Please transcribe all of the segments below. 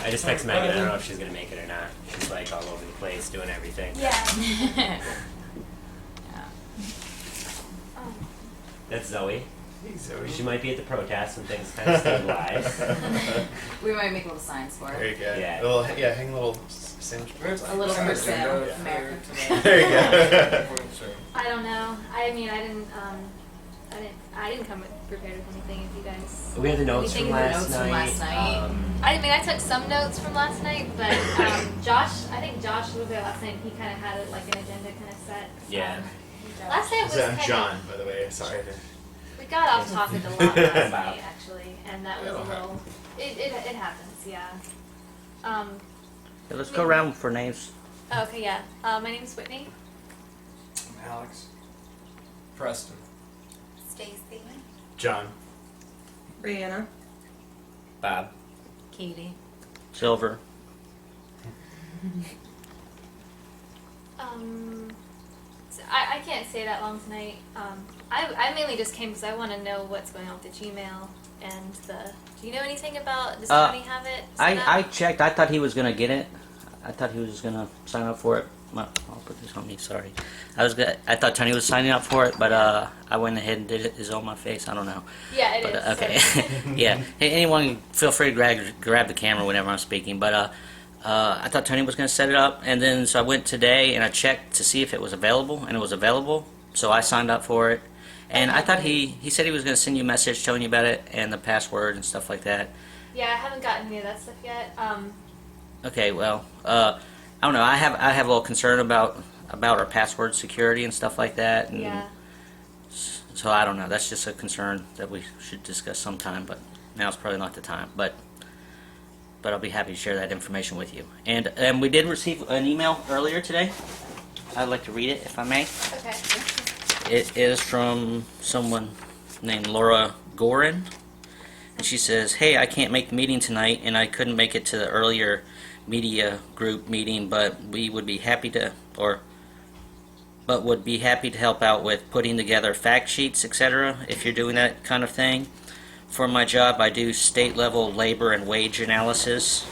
I just texted Megan. I don't know if she's gonna make it or not. She's like all over the place doing everything. Yeah. That's Zoe. Hey, Zoe. She might be at the protest when things kind of stabilize. We might make little signs for There it. you go. Yeah. Hang a little sandwich. A little for sale, America today. There you go. I don't know. I mean, I didn't come prepared with anything. If you guys, We had the notes anything from in the last notes from night. last night. I mean, I took some notes from last night, but Josh, I think Josh was there last night. And he kind of had it like an agenda kind of set. Yeah. Last night was I'm kind John, by the way. Sorry. We got off topic a lot last night, actually, and that was a It'll little. It happens, yeah. Yeah, let's go around for names. Okay, yeah. My name is Whitney. I'm Alex. Preston. Stacy. John. Brianna. Bob. Katie. Silver. So I can't stay that long tonight. I mainly just came because I want to know what's going on with the Gmail and the. Do you know anything about? Does Tony have it? set I up? checked. I thought he was gonna get it. I thought he was gonna sign up for it. I'll put this on me. Sorry. I thought Tony was signing up for it, but I went ahead and did it. It's on my face. I don't know. Yeah, it But is. okay. So- Yeah. Hey, anyone, feel free to grab the camera whenever I'm speaking. But I thought Tony was gonna set it up, and then so I went today and I checked to see if it was available, and it was available. So I signed up for it. And I thought he said he was going to send you a message telling you about it and the password and stuff like that. Yeah, I haven't gotten any of that stuff yet. Okay, well, I don't know. I have a little concern about our password security and stuff like that. And Yeah. So I don't know. That's just a concern that we should discuss sometime. But now's probably not the time. But I'll be happy to share that information with you. And we did receive an email earlier today. I'd like to read it, if I may. Okay. It is from someone named Laura Gorin, and she says, "Hey, I can't make the meeting tonight, and I couldn't make it to the earlier media group meeting, but we would be happy to, would be happy to help out with putting together fact sheets, etc. If you're doing that kind of thing. For my job, I do state-level labor and wage analysis,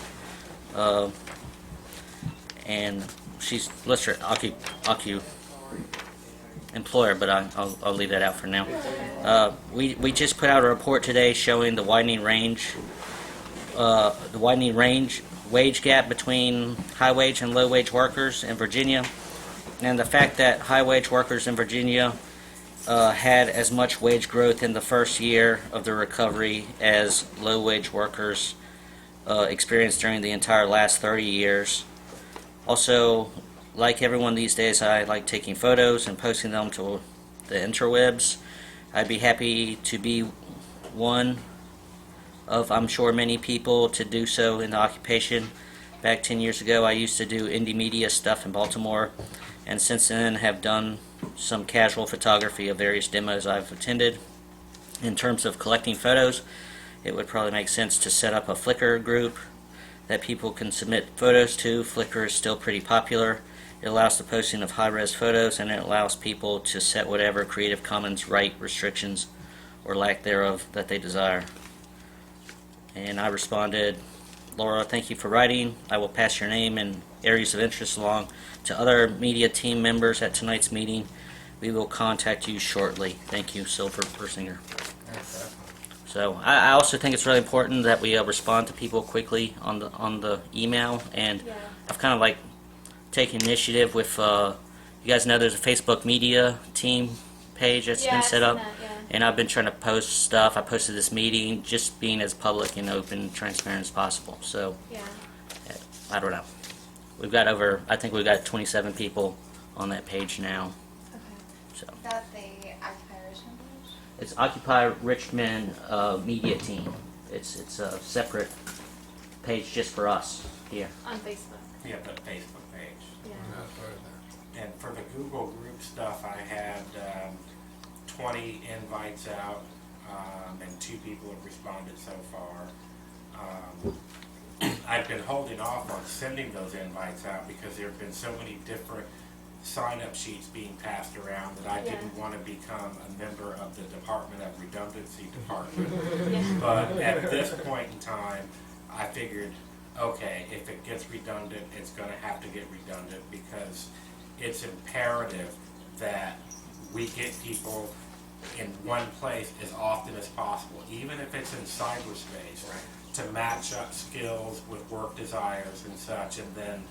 and she's listed employer, but I'll leave that out for now. We just put out a report today showing the widening wage gap between high wage and low wage workers in Virginia, and the fact that high wage workers in Virginia had as much wage growth in the first year of the recovery as low wage workers experienced during the entire last 30 years. Also, like everyone these days, I like taking photos and posting them to the interwebs. I'd be happy to be one of, I'm sure, many people to do so in the occupation. Back 10 years ago, I used to do indie media stuff in Baltimore, and since then have done some casual photography of various demos I've attended. In terms of collecting photos, it would probably make sense to set up a Flickr group that people can submit photos to. Flickr is still pretty popular. It allows the posting of high-res photos, and it allows people to set whatever Creative Commons right restrictions or lack thereof that they desire. And I responded, Laura, thank you for writing. I will pass your name and areas of interest along to other media team members at tonight's meeting. We will contact you shortly. Thank you, Silver Persinger. So I also think it's really important that we respond to people quickly on the email, and Yeah. I've kind of like taken initiative with you guys know there's a Facebook media team page that's Yeah, been I've set seen up, that, yeah. and I've been trying to post stuff. I posted this meeting, just being as public and open and transparent as possible. So Yeah. I don't know. I think we've got 27 people on that page now. Okay. So Is that the Occupy Richmond page? it's Occupy Richmond Media Team. It's a separate page just for us here. On Facebook. Yeah, the Facebook page. Yeah. And for the Google group stuff, I had 20 invites out, and 2 people have responded so far. I've been holding off on sending those invites out because there have been so many different sign-up sheets being passed around that I Yeah. didn't want to become a member of the Department of Redundancy Department. Yeah. But at this point in time, I figured okay, if it gets redundant, it's gonna have to get redundant because it's imperative that we get people in one place as often as possible, even if it's in cyberspace, to match up skills with work desires and such, and then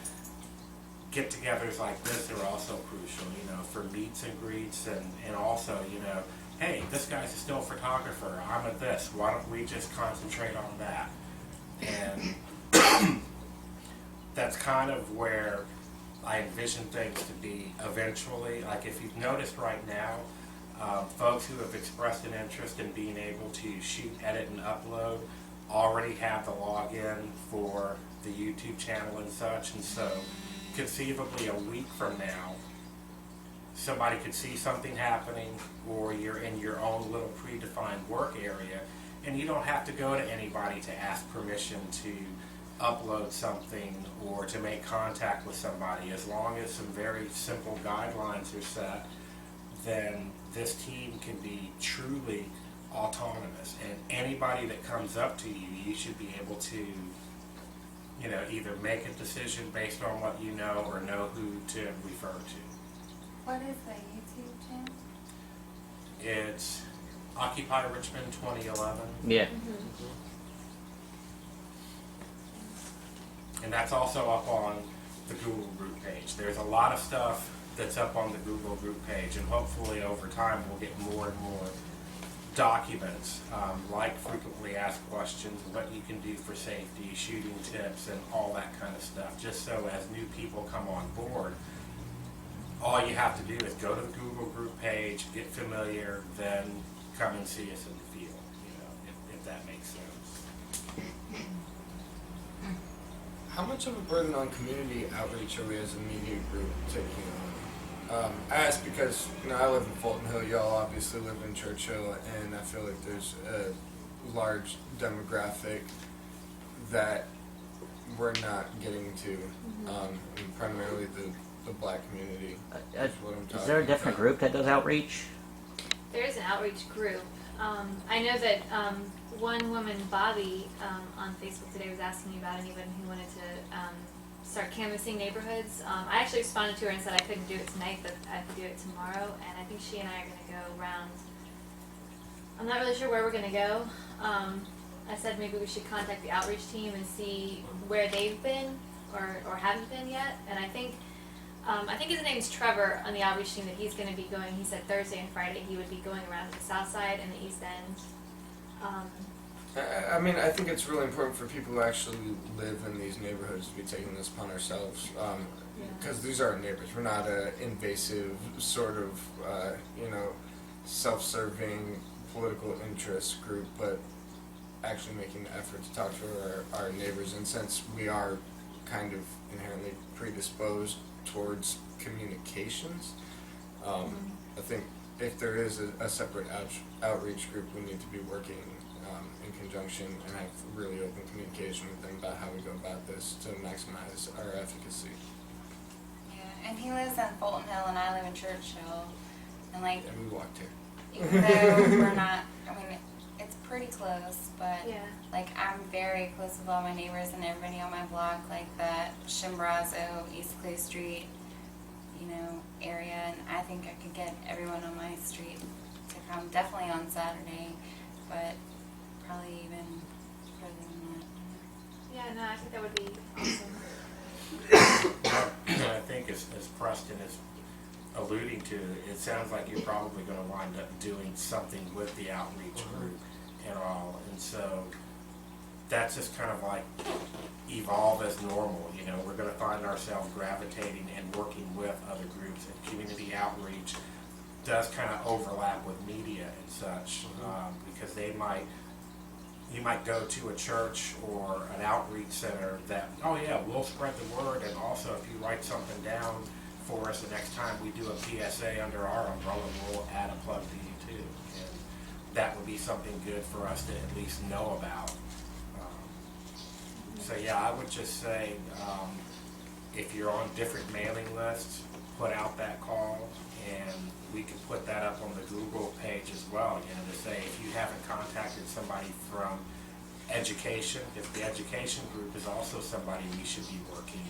get-togethers like this are also crucial, for meets and greets, and also, hey, this guy's a still photographer, I'm a this, why don't we just concentrate on that? And that's kind of where I envision things to be eventually. Like if you've noticed right now, folks who have expressed an interest in being able to shoot, edit, and upload already have the login for the YouTube channel and such, and so conceivably a week from now, somebody could see something happening, or you're in your own little predefined work area, and you don't have to go to anybody to ask permission to upload something or to make contact with somebody. As long as some very simple guidelines are set, then this team can be truly autonomous, and anybody that comes up to you, you should be able to either make a decision based on what you know or know who to refer to. What is the YouTube channel? It's Occupy Richmond 2011, Yeah. and that's also up on the Google group page. There's a lot of stuff that's up on the Google group page, and hopefully over time we'll get more and more documents, like frequently asked questions, what you can do for safety, shooting tips, and all that kind of stuff, just so as new people come on board, all you have to do is go to the Google group page, get familiar, then come and see us in the field, if that makes sense. How much of a burden on community outreach are we as a media group taking on? I ask because I live in Fulton Hill, y'all obviously live in Churchill, and I feel like there's a large demographic that we're not getting to, and primarily the black community is what I'm talking Is there a different group that does outreach? There is an outreach group. I know that one woman, Bobby, on Facebook today was asking me about anyone who wanted to start canvassing neighborhoods. I actually responded to her and said I couldn't do it tonight, but I could do it tomorrow, and I think she and I are going to go around. I'm not really sure where we're going to go. I said maybe we should contact the outreach team and see where they've been or haven't been yet, and I think his name's Trevor on the outreach team that he's going to be going. He said Thursday and Friday he would be going around to the south side and the east end. I think it's really important for people who actually live in these neighborhoods to be taking this upon ourselves, because these are our neighbors. We're not an invasive sort of, self-serving political interest group, but actually making the effort to talk to our neighbors. And since we are kind of inherently predisposed towards communications, I think if there is a separate outreach group, we need to be working in conjunction and have really open communication with them about how we go about this to maximize our efficacy. Yeah, and he lives in Fulton Hill and I live in Churchill, and And we walked here. even though we're not, it's pretty close, but Yeah. I'm very close with all my neighbors and everybody on my block, that Chimborazo, East Clay Street, area, and I think I could get everyone on my street to come, definitely on Saturday, but probably even further than that. Yeah, no, I think that would be awesome. I think as Preston is alluding to, it sounds like you're probably going to wind up doing something with the outreach group and all, and so that's just kind of like evolve as normal. We're going to find ourselves gravitating and working with other groups, and community outreach does kind of overlap with media and such, because you might go to a church or an outreach center that, oh yeah, we'll spread the word, and also if you write something down for us the next time we do a PSA under our umbrella, we'll add a plug to you too. And that would be something good for us to at least know about. So yeah, I would just say, if you're on different mailing lists, put out that call, and we can put that up on the Google page as well, to say if you haven't contacted somebody from education, if the education group is also somebody we should be working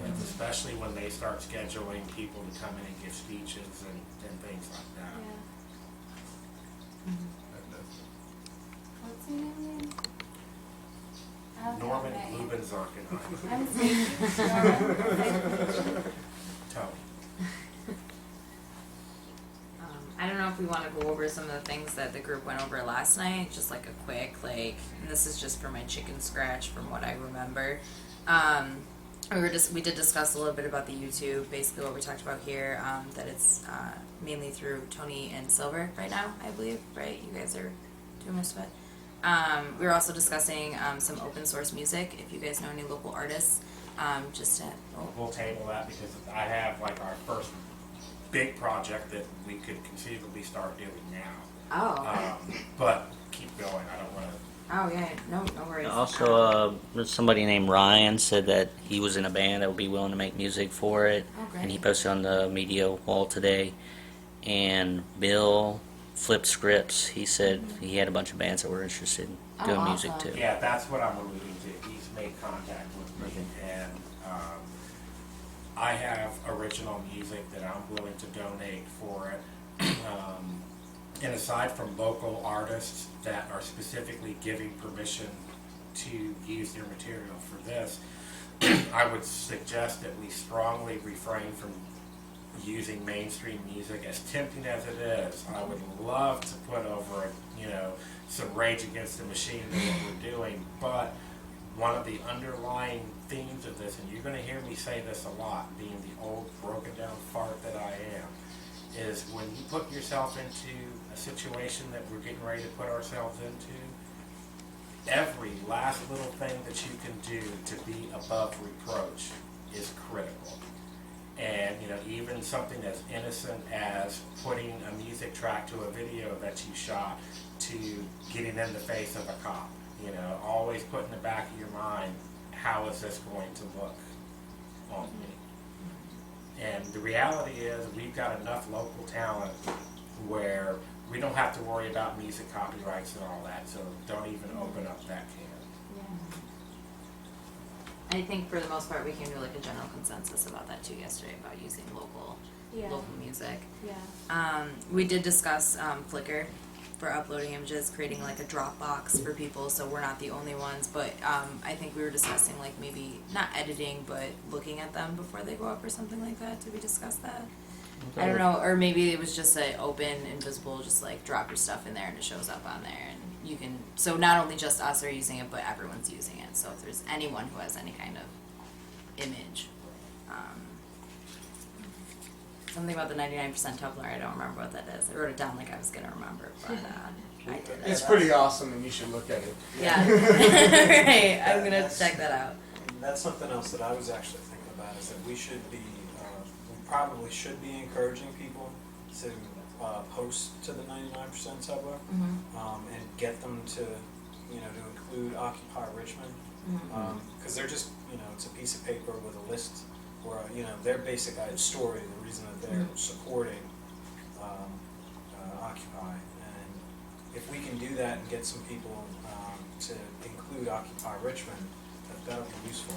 with, especially when they start scheduling people to come in and give speeches and things like that. What's your name again? I'll Norman have that. Lubenzarkenheim. I'm Stacy. Norman. Tony. I don't know if we want to go over some of the things that the group went over last night, just like a quick, and this is just for my chicken scratch from what I remember. We did discuss a little bit about the YouTube, basically what we talked about here, that it's mainly through Tony and Silver right now, I believe, right? You guys are doing most of it. We were also discussing some open source music, if you guys know any local artists, just to... We'll table that because I have like our first big project that we could conceivably start doing now. Oh, okay. But keep going. I don't want to. Oh, yeah, no worries. Also, somebody named Ryan said that he was in a band that would be willing to make music for it, Oh, great. and he posted on the media wall today. And Bill flipped scripts. He said he had a bunch of bands that were interested in Oh, doing music awesome. too. Yeah, that's what I'm alluding to. He's made contact with me, and I have original music that I'm willing to donate for it. And aside from local artists that are specifically giving permission to use their material for this, I would suggest that we strongly refrain from using mainstream music, as tempting as it is. I would love to put over, some Rage Against the Machine to what we're doing, but one of the underlying themes of this, and you're going to hear me say this a lot, being the old broken down fart that I am, is when you put yourself into a situation that we're getting ready to put ourselves into, every last little thing that you can do to be above reproach is critical. And, even something as innocent as putting a music track to a video that you shot to getting in the face of a cop. Always put in the back of your mind, how is this going to look on me? And the reality is we've got enough local talent where we don't have to worry about music copyrights and all that, so don't even open up that can. I think for the most part we came to like a general consensus about that too yesterday, about using local music. We did discuss Flickr for uploading images, creating like a Dropbox for people, so we're not the only ones, but I think we were discussing like maybe not editing but looking at them before they go up or something like that. Did we discuss that? I don't know, or maybe it was just an open, invisible, just like drop your stuff in there and it shows up on there, and you can, so not only just us are using it, but everyone's using it, so if there's anyone who has any kind of image. Something about the 99% Tumblr, I don't remember what that is. I wrote it down like I was going to remember, but I did it. It's pretty awesome, and you should look at it. Yeah. Right, I'm going to check that out. That's something else that I was actually thinking about, is that we probably should be encouraging people to post to the 99% Tumblr, and get them to include Occupy Richmond, because they're just, it's a piece of paper with a list where, their basic story, the reason that they're supporting Occupy, and if we can do that and get some people to include Occupy Richmond, that would be useful.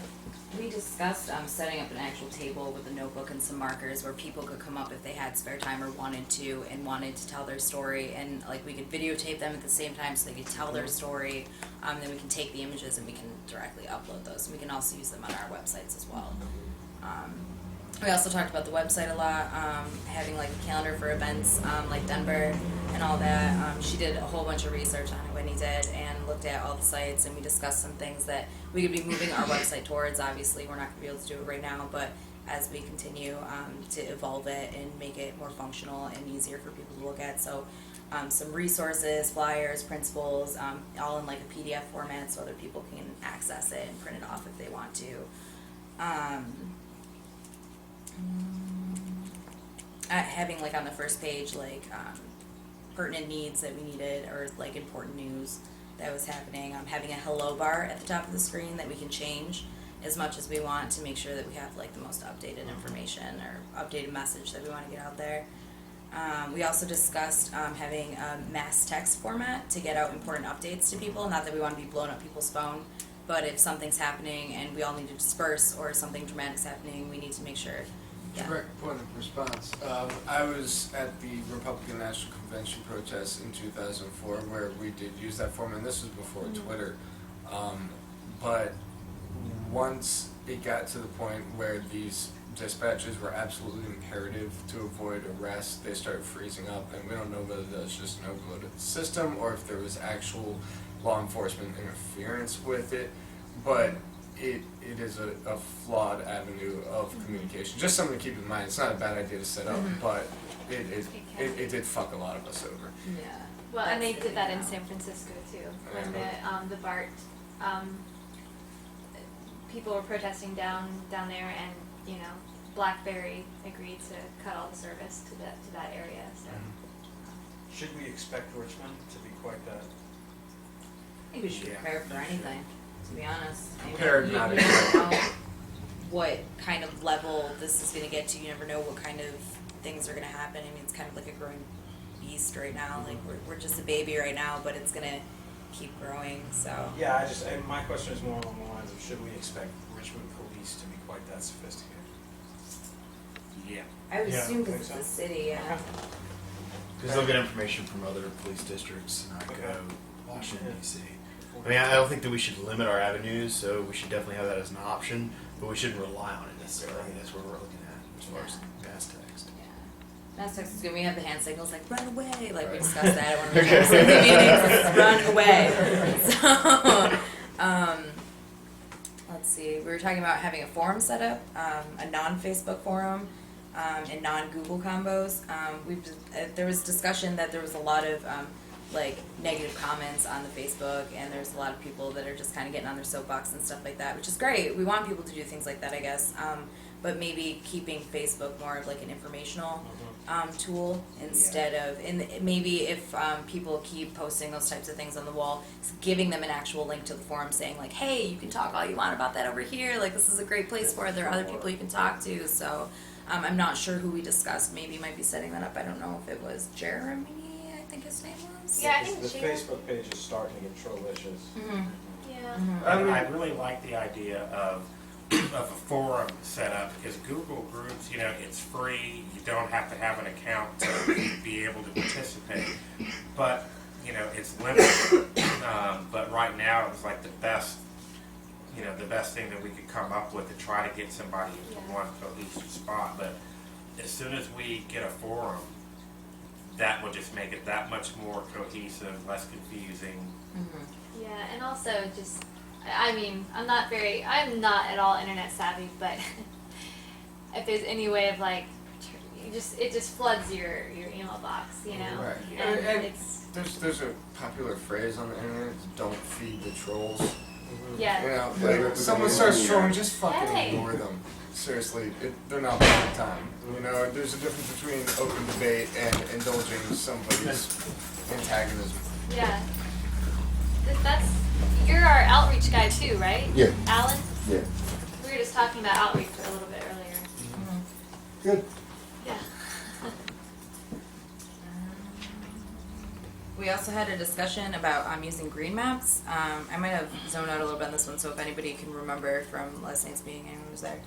We discussed setting up an actual table with a notebook and some markers where people could come up if they had spare time or wanted to tell their story, and like we could videotape them at the same time so they could tell their story. Then we can take the images and we can directly upload those, and we can also use them on our websites as well. We also talked about the website a lot, having like a calendar for events like Denver and all that. She did a whole bunch of research on it, Whitney did, and looked at all the sites, and we discussed some things that we could be moving our website towards. Obviously, we're not going to be able to do it right now, but as we continue to evolve it and make it more functional and easier for people to look at. So some resources, flyers, principles, all in like a PDF format so other people can access it and print it off if they want to. Having like on the first page like pertinent needs that we needed, or like important news that was happening. Having a hello bar at the top of the screen that we can change as much as we want to make sure that we have like the most updated information or updated message that we want to get out there. We also discussed having a mass text format to get out important updates to people. Not that we want to be blowing up people's phone, but if something's happening and we all need to disperse or something dramatic's happening, we need to make sure. Yeah. Direct point of response. I was at the Republican National Convention protest in 2004 where we did use that form, and this was before Twitter. But once it got to the point where these dispatches were absolutely imperative to avoid arrest, they started freezing up, and we don't know whether that was just an overloaded system or if there was actual law enforcement interference with it. But it is a flawed avenue of communication. Just something to keep in mind. It's not a bad idea to set up, but it did fuck a lot of us over. Yeah. Well, and they That's did that in now. San Francisco too, when the BART people were protesting down there, and BlackBerry agreed to cut all the service to that area. So Should we expect Richmond to be quite that? I think we should be Yeah. prepared for anything, to be honest. I mean, Prepared, you not never know what kind of level this is going to get to. You never know what kind of things are going to happen. I mean, it's kind of like a growing beast right now. Like, we're just a baby right now, but it's going to keep growing, so. Yeah, my question is more along the lines of, should we expect Richmond police to be quite that sophisticated? Yeah. I would Yeah, assume think because it's so. a city, yeah. Because they'll get information from other police districts, not Okay. go Washington D.C. I mean, I don't think that we should limit our avenues, so we should definitely have that as an option, but we shouldn't rely on it necessarily. I think that's what we're looking at as far as mass text. Yeah. Mass text is good. We have the hand signals like run away, like we Right. discussed that at one of the meetings. Run away. So, let's see. We were talking about having a forum set up, a non-Facebook forum, and non-Google combos. There was discussion that there was a lot of negative comments on the Facebook, and there's a lot of people that are just kind of getting on their soapbox and stuff like that, which is great. We want people to do things like that, I guess. But maybe keeping Facebook more of like an informational tool instead of, and maybe if people keep posting those types of things on the wall, giving them an actual link to the forum saying like, hey, you can talk all you want about that over here. Like, this is a great place for it. There are other people you can talk to. So I'm not sure who we discussed. Maybe might be setting that up. I don't know if it was Jeremy, I think his name was. Yeah, I think The Jeremy- Facebook page is starting to get trolicious. yeah. I really like the idea of a forum set up, because Google Groups, it's free. You don't have to have an account to be able to participate. But, it's limited. But right now, it's like the best thing that we could come up with to try to get somebody into one cohesive spot. But as soon as we get a forum, that will just make it that much more cohesive, less confusing. Yeah, and also just, I mean, I'm not at all internet savvy, but if there's any way of like, it just floods your email box, Right. And And it's, there's a popular phrase on the internet: "Don't feed the trolls." yeah. Like someone starts trolling, just fucking Hey. ignore them. Seriously, they're not worth the time. There's a difference between open debate and indulging somebody's antagonism. Yeah. You're our outreach guy too, right? Yeah. Alan? Yeah. We were just talking about outreach a little bit earlier. Good. Yeah. We also had a discussion about using green maps. I might have zoned out a little bit on this one, so if anybody can remember from last night's meeting, anyone was there.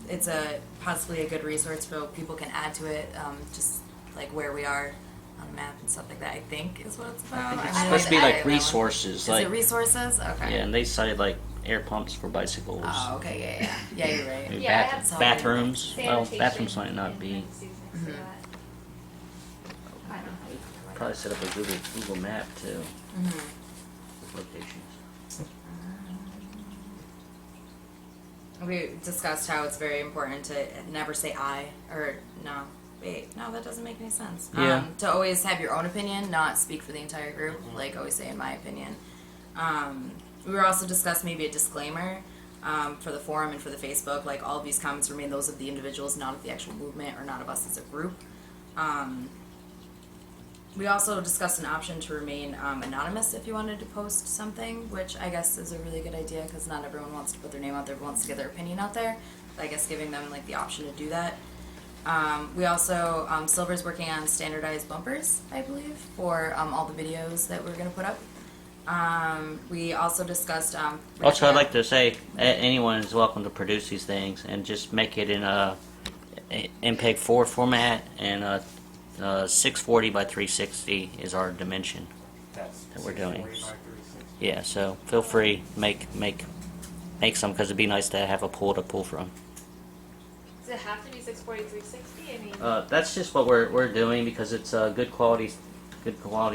It's possibly a good resource, so people can add to it, just like where we are on a map and stuff like that, I think is what it's about. It's I supposed to be added like that one. resources, Is like it resources? Okay. yeah, and they cited like air pumps for bicycles. Oh, okay, yeah. Yeah, you're right. Maybe Yeah, I have some bathrooms. Well, Sanitation bathrooms might not and be. Susan next to that. I don't know. Probably set up a Google map too. With locations. We discussed how it's very important to never say I, or no. Wait, no, that doesn't make any sense. Yeah. To always have your own opinion, not speak for the entire group. Like, always say in my opinion. We were also discussed maybe a disclaimer for the forum and for the Facebook. Like, all of these comments remain those of the individuals, not of the actual movement or not of us as a group. We also discussed an option to remain anonymous if you wanted to post something, which I guess is a really good idea because not everyone wants to put their name out there, wants to get their opinion out there. But I guess giving them like the option to do that. We also, Silver's working on standardized bumpers, I believe, for all the videos that we're going to put up. We also discussed. Also, I'd like to say anyone is welcome to produce these things and just make it in a MPEG 4 format, and 640 by 360 is our dimension That's that we're doing. 640 by 360. Yeah, so feel free, make some, because it'd be nice to have a pool to pull from. Does it have to be 640, 360? I mean, That's just what we're doing because it's good quality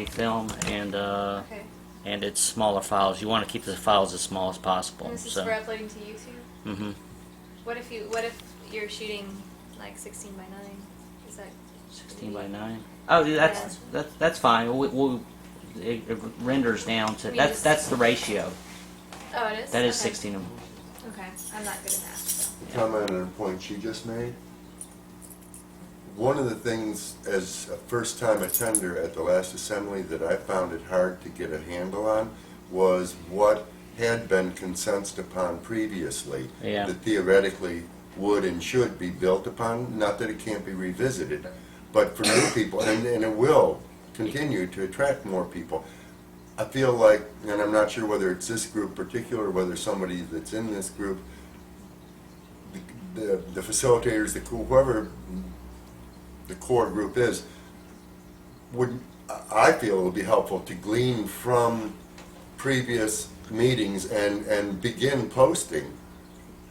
film, and okay. and it's smaller files. You want to keep the files as small as possible. And this is So. for uploading to YouTube? Mm-hmm. What if you're shooting like 16 by 9? Is that 16 by 9. Oh, yeah, that's fine. It renders down to that's the ratio. Oh, it is? That is Okay. 16 of them. Okay, I'm not good at math, so. Comment on a point she just made. One of the things as a first-time attender at the last assembly that I found it hard to get a handle on was what had been consensus upon previously, Yeah. that theoretically would and should be built upon. Not that it can't be revisited, but for new people, and it will continue to attract more people. I feel like, and I'm not sure whether it's this group particular or whether somebody that's in this group, the facilitators, whoever the core group is, I feel it would be helpful to glean from previous meetings and begin posting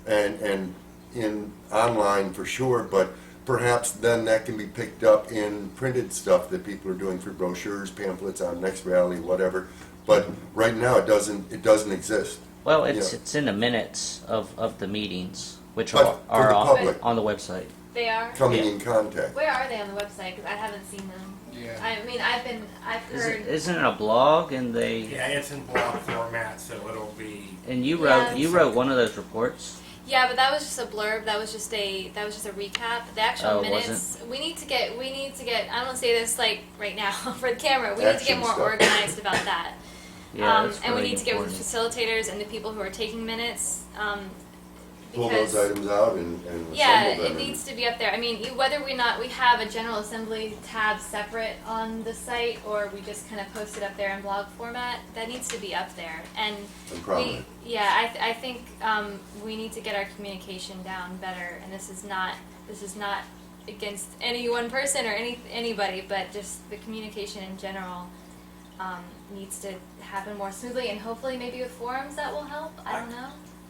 and in online for sure, but perhaps then that can be picked up in printed stuff that people are doing for brochures, pamphlets on next rally, whatever. But right now it doesn't exist. Well, it's in the minutes of the meetings, which But are for the public on the website. They are? coming Yeah. in contact. Where are they on the website? Because I haven't seen them. Yeah. I mean, I've heard. Isn't it a blog? And they Yeah, it's in blog format, so it'll be. and you Yeah. wrote one of those reports. Yeah, but that was just a blurb. That was just a recap. The actual Oh, minutes. We need to get. I don't want to say this like right now for the camera. We need to Action get more stuff. organized about that. Yeah, that's And we really need to get with important. the facilitators and the people who are taking minutes. Pull Because those items out and yeah, assemble them. it needs to be up there. I mean, whether we have a general assembly tab separate on the site, or we just kind of post it up there in blog format, that needs to be up there. And And prominent. I think we need to get our communication down better. And this is not against any one person or anybody, but just the communication in general needs to happen more smoothly. And hopefully, maybe with forums that will help. I don't know.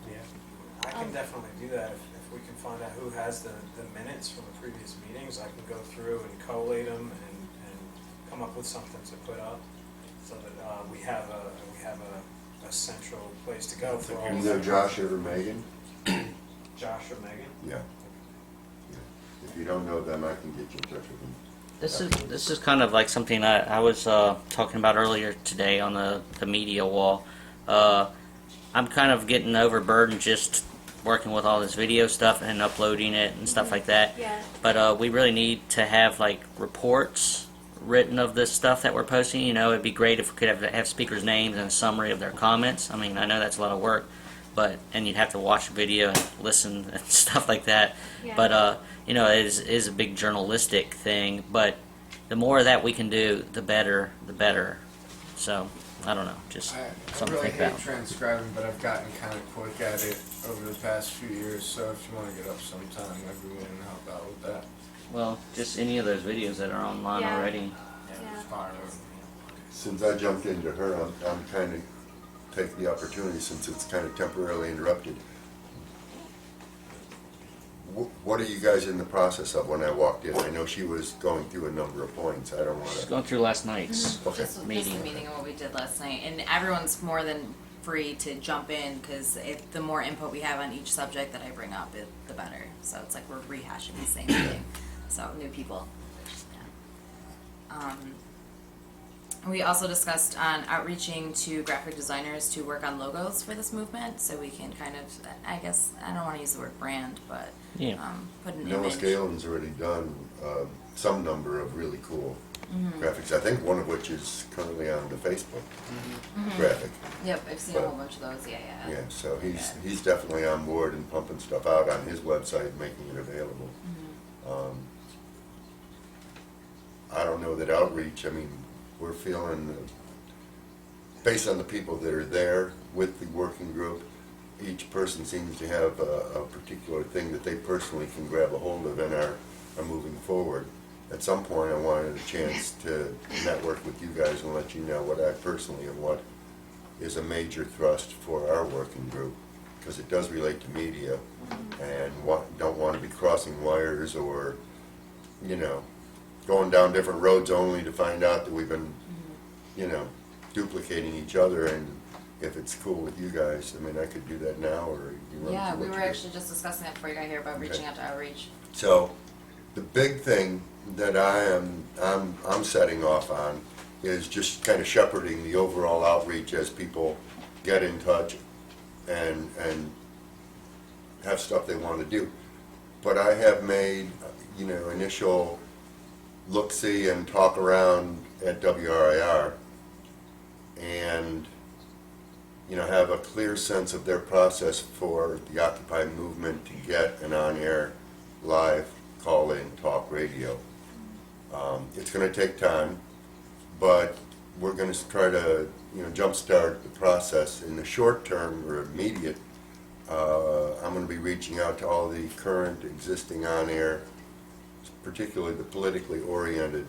Yeah, I can definitely do that if we can find out who has the minutes from the previous meetings. I can go through and collate them and come up with something to put up, so that we have a central place to go for all of Either them. Josh or Megan. Josh or Megan? Yeah. If you don't know them, I can get you in touch with them. This is kind of like something I was talking about earlier today on the media wall. I'm kind of getting overburdened just working with all this video stuff and uploading it and stuff like that. Yeah. But we really need to have like reports written of this stuff that we're posting. You know, it'd be great if we could have speakers' names and a summary of their comments. I mean, I know that's a lot of work, and you'd have to watch the video and listen and stuff like that. Yeah. But you know, it is a big journalistic thing. But the more that we can do, the better. So I don't know, just I something to really think hate about. transcribing, but I've gotten kind of quick at it over the past few years. So if you want to get up sometime, I'd be willing to help out with that. Well, just any of those videos that are online Yeah. already. Yeah. Fire over. Since I jumped into her, I'm kind of take the opportunity, since it's kind of temporarily interrupted. What are you guys in the process of? When I walked in, I know she was going through a number of points. I don't want Just to. going through last night's Okay. Just the meeting. meeting and what we did last night, and everyone's more than free to jump in because the more input we have on each subject that I bring up, the better. So it's like we're rehashing the same thing. So new people. Yeah. We also discussed on outreaching to graphic designers to work on logos for this movement, so we can kind of, I guess, I don't want to use the word brand, but Yeah. put an Noah image. Scalen's already done some number of really cool graphics. I think one of which is currently on the Facebook graphic. Yep, I've seen a whole bunch of those. Yeah. Yeah, so he's definitely on board and pumping stuff out on his website, making it available. I don't know that outreach, I mean, we're feeling, based on the people that are there with the working group, each person seems to have a particular thing that they personally can grab a hold of and are moving forward. At some point, I wanted a chance to network with you guys and let you know what I personally and what is a major thrust for our working group, because it does relate to media, and don't want to be crossing wires or, you know, going down different roads only to find out that we've been, you know, duplicating each other. And if it's cool with you guys, I mean, I could do that now, or you want Yeah, to. we were actually just discussing that before you got here about reaching out to outreach. So, the big thing that I'm setting off on is just kind of shepherding the overall outreach as people get in touch and have stuff they want to do. But I have made, you know, initial look-see and talk around at WRIR, and, you know, have a clear sense of their process for the Occupy movement to get an on-air live call-in talk radio. It's going to take time, but we're going to try to, you know, jumpstart the process in the short term or immediate. I'm going to be reaching out to all the current existing on-air, particularly the politically oriented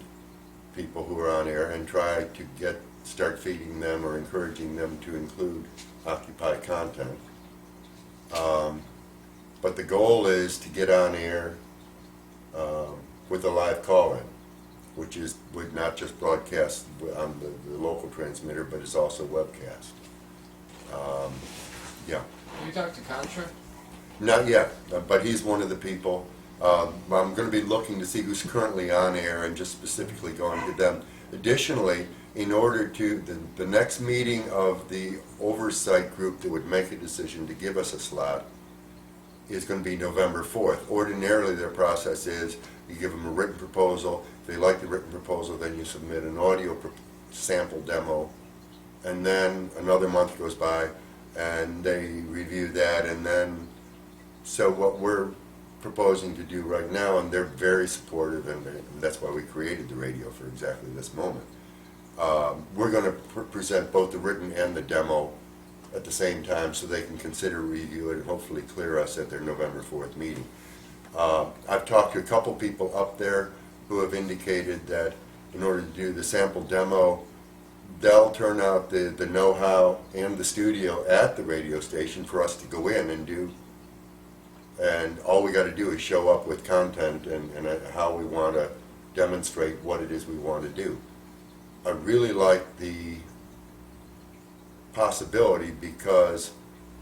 people who are on air, and try to start feeding them or encouraging them to include Occupy content. But the goal is to get on air with a live call-in, which would not just broadcast on the local transmitter, but is also webcast. Yeah. Have you talked to Contra? Not yet, but he's one of the people. I'm going to be looking to see who's currently on air and just specifically going to them. Additionally, in order to, the next meeting of the oversight group that would make a decision to give us a slot is going to be November 4th. Ordinarily, their process is you give them a written proposal. If they like the written proposal, then you submit an audio sample demo, and then another month goes by and they review that, and then, so what we're proposing to do right now, and they're very supportive, and that's why we created the radio for exactly this moment. We're going to present both the written and the demo at the same time so they can consider review it and hopefully clear us at their November 4th meeting. I've talked to a couple people up there who have indicated that in order to do the sample demo, they'll turn out the know-how and the studio at the radio station for us to go in and do. And all we got to do is show up with content and how we want to demonstrate what it is we want to do. I really like the possibility, because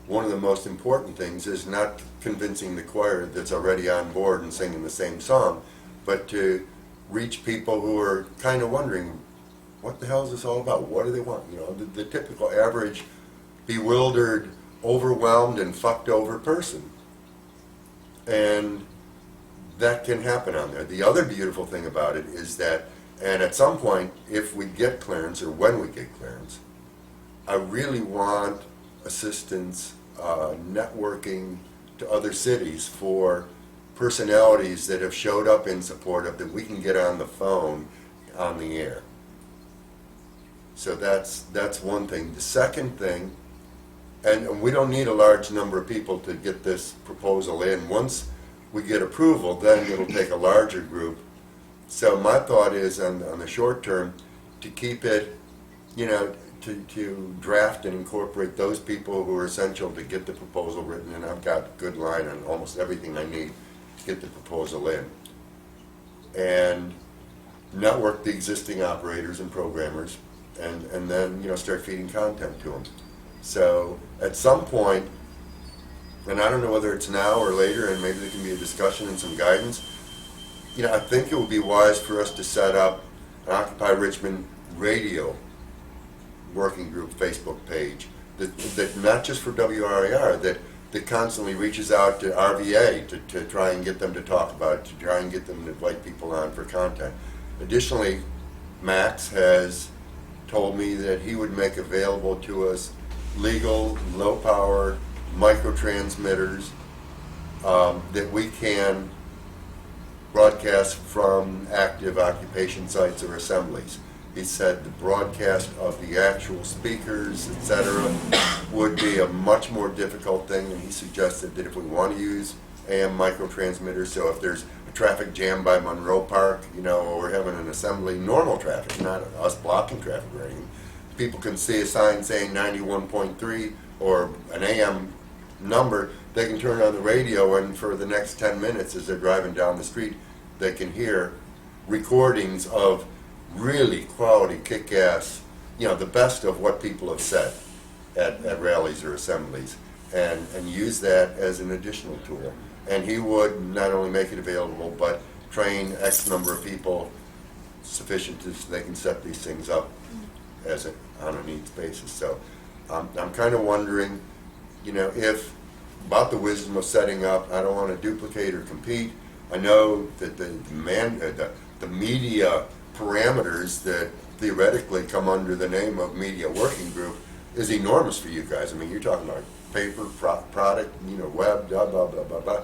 one of the most important things is not convincing the choir that's already on board and singing the same song, but to reach people who are kind of wondering, what the hell is this all about? What do they want? You know, the typical average bewildered, overwhelmed, and fucked over person. And that can happen on there. The other beautiful thing about it is that, and at some point, if we get clearance, or when we get clearance, I really want assistance, networking to other cities for personalities that have showed up in support of that we can get on the phone on the air. So that's one thing. The second thing, and we don't need a large number of people to get this proposal in. Once we get approval, then it'll take a larger group. So my thought is on the short term to keep it, you know, to draft and incorporate those people who are essential to get the proposal written, and I've got a good line on almost everything I need to get the proposal in. And network the existing operators and programmers, and then, you know, start feeding content to them. So at some point, and I don't know whether it's now or later, and maybe there can be a discussion and some guidance, you know, I think it would be wise for us to set up an Occupy Richmond radio working group Facebook page that not just for WRIR, that constantly reaches out to RVA to try and get them to talk about it, to try and get them to invite people on for content. Additionally, Max has told me that he would make available to us legal, low power micro transmitters that we can broadcast from active occupation sites or assemblies. He said the broadcast of the actual speakers, etc., would be a much more difficult thing, and he suggested that if we want to use AM microtransmitters, so if there's a traffic jam by Monroe Park, or we're having an assembly, normal traffic, not us blocking traffic or anything, people can see a sign saying 91.3 or an AM number, they can turn on the radio, and for the next 10 minutes as they're driving down the street, they can hear recordings of really quality, kick-ass, the best of what people have said at rallies or assemblies, and use that as an additional tool. And he would not only make it available, but train X number of people sufficient so they can set these things up on a needs basis. So I'm kind of wondering, if about the wisdom of setting up. I don't want to duplicate or compete. I know that the media parameters that theoretically come under the name of media working group is enormous for you guys. I mean, you're talking about paper, product, web, blah, blah, blah, blah, blah.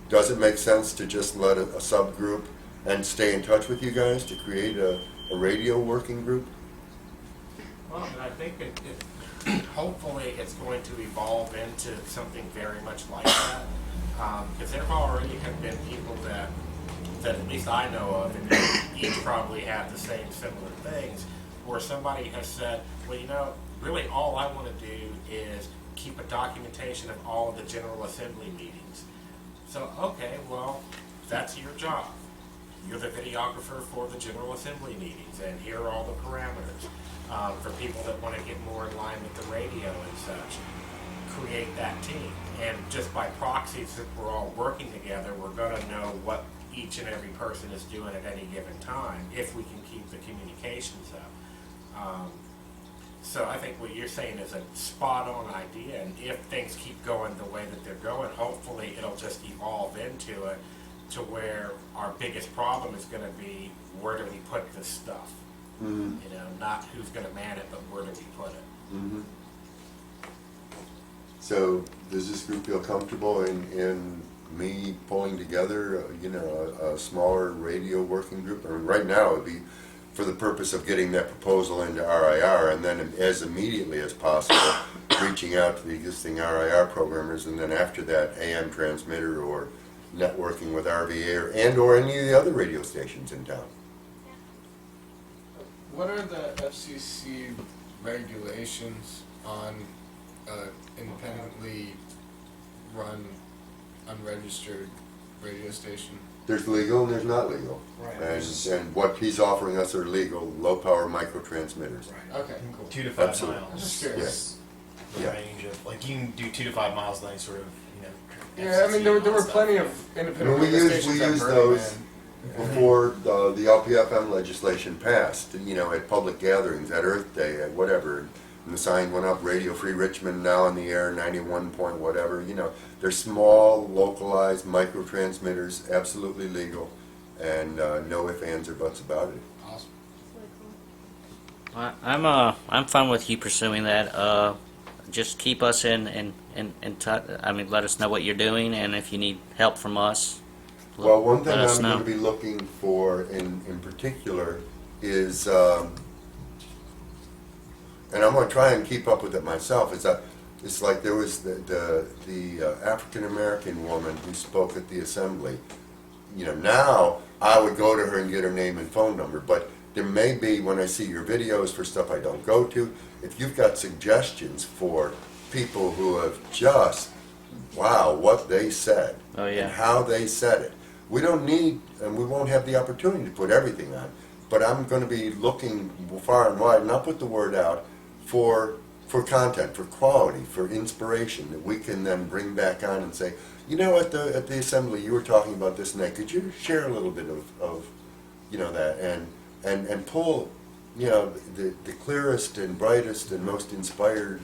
Does it make sense to just let a subgroup and stay in touch with you guys to create a radio working group? Well, and I think it hopefully it's going to evolve into something very much like that. Because there already have been people that at least I know of, and each probably have the same similar things, where somebody has said, well, really all I want to do is keep a documentation of all of the General Assembly meetings. So, okay, well, that's your job. You're the videographer for the General Assembly meetings, and here are all the parameters. For people that want to get more in line with the radio and such, create that team. And just by proxy, since we're all working together, we're going to know what each and every person is doing at any given time, if we can keep the communications up. So I think what you're saying is a spot-on idea, and if things keep going the way that they're going, hopefully it'll just evolve into it to where our biggest problem is going to be, where do we put this stuff? Mm-hmm. Not who's going to man it, but where do we put it? Mm-hmm. So does this group feel comfortable in me pulling together, a smaller radio working group? I mean, right now it would be for the purpose of getting that proposal into RIR, and then as immediately as possible, reaching out to the existing RIR programmers, and then after that, AM transmitter or networking with RVA or any of the other radio stations in town. What are the FCC regulations on independently run, unregistered radio station? There's legal and there's not legal. Right. And what he's offering us are legal, low-power microtransmitters. Right. Okay, cool. 2 to 5 Absolutely. I'm just miles. curious. The Yeah. range of, you can do 2 to 5 miles with any sort of, Yeah, I mean, there were FCC plenty stuff. of I independent mean, we radio used stations at Burning those Man. before the LPFM legislation passed, at public gatherings, at Earth Day, at whatever, and the sign went up, Radio Free Richmond, now on the air, 91 point whatever, they're small, localized microtransmitters, absolutely legal, and no ifs, ands, or buts about it. Awesome. I'm fine with you pursuing that. Just keep us in touch. I mean, let us know what you're doing, and if you need help from us, Well, one thing let us I'm know. going to be looking for in particular is, and I'm going to try and keep up with it myself, is that it's like there was the African American woman who spoke at the assembly. Now I would go to her and get her name and phone number, but there may be, when I see your videos for stuff I don't go to, if you've got suggestions for people who have just, wow, what they said Oh, yeah. and how they said it. We don't need, and we won't have the opportunity to put everything on, but I'm going to be looking far and wide, and I'll put the word out for content, for quality, for inspiration that we can then bring back on and say, at the assembly you were talking about this and that. Could you share a little bit of that and pull the clearest and brightest and most inspired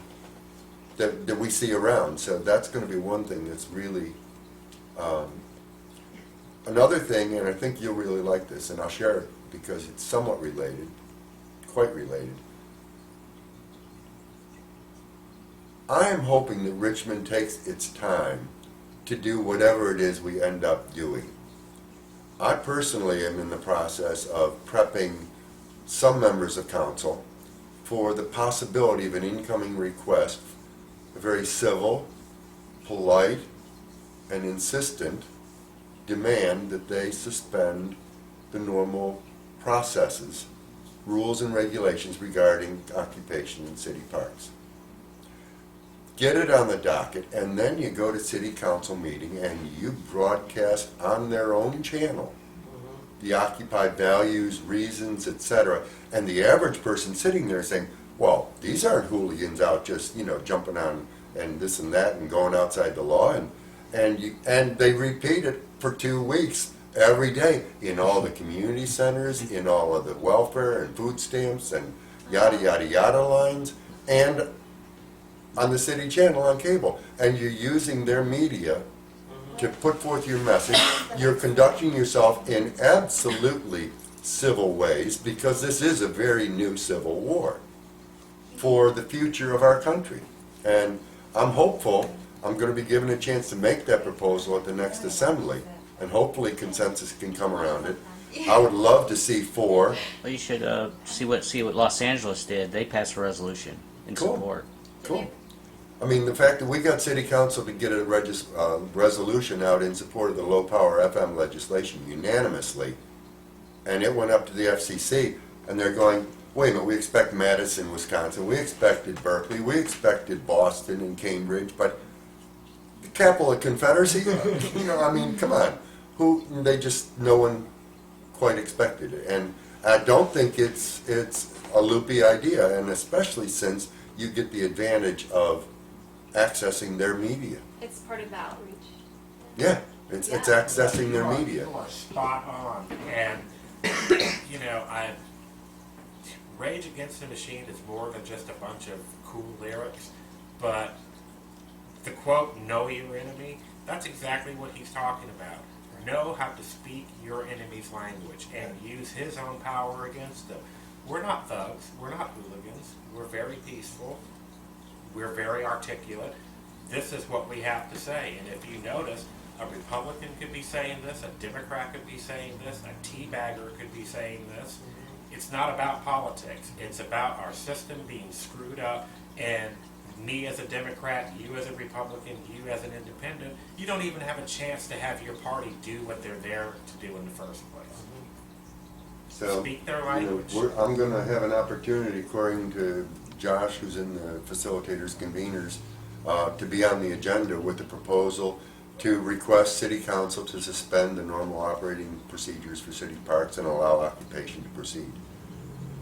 that we see around. So that's going to be one thing that's really another thing, and I think you'll really like this, and I'll share it because it's somewhat related, quite related. I am hoping that Richmond takes its time to do whatever it is we end up doing. I personally am in the process of prepping some members of council for the possibility of an incoming request, a very civil, polite, and insistent demand that they suspend the normal processes, rules and regulations regarding occupation in city parks. Get it on the docket, and then you go to city council meeting and you broadcast on their own channel the occupied values, reasons, etc. And the average person sitting there saying, well, these aren't hooligans out just, jumping on and this and that and going outside the law. And they repeat it for 2 weeks every day in all the community centers, in all of the welfare and food stamps and yada, yada, yada lines, and on the city channel on cable. And you're using their media to put forth your message. You're conducting yourself in absolutely civil ways, because this is a very new civil war for the future of our country. And I'm hopeful I'm going to be given a chance to make that proposal at the next assembly, and hopefully consensus can come around it. I would love to see 4. Well, you should see what Los Angeles did. They passed a resolution in Cool. support. Cool. I mean, the fact that we got city council to get a resolution out in support of the low power FM legislation unanimously, and it went up to the FCC, and they're going, wait a minute, we expect Madison, Wisconsin, we expected Berkeley, we expected Boston and Cambridge, but the capital of Confederacy, come on. No one quite expected it. And I don't think it's a loopy idea, and especially since you get the advantage of accessing their media. It's part of the outreach. Yeah, it's accessing their media. You are spot on. And, Rage Against the Machine is more than just a bunch of cool lyrics, but the quote, know your enemy, that's exactly what he's talking about. Know how to speak your enemy's language and use his own power against them. We're not thugs, we're not hooligans, we're very peaceful, we're very articulate. This is what we have to say, and if you notice, a Republican could be saying this, a Democrat could be saying this, a teabagger could be saying this. It's not about politics, it's about our system being screwed up, and me as a Democrat, you as a Republican, you as an independent, you don't even have a chance to have your party do what they're there to do in the first place. So, Speak their language. I'm going to have an opportunity, according to Josh, who's in the facilitators, conveners, to be on the agenda with the proposal to request City Council to suspend the normal operating procedures for city parks and allow occupation to proceed.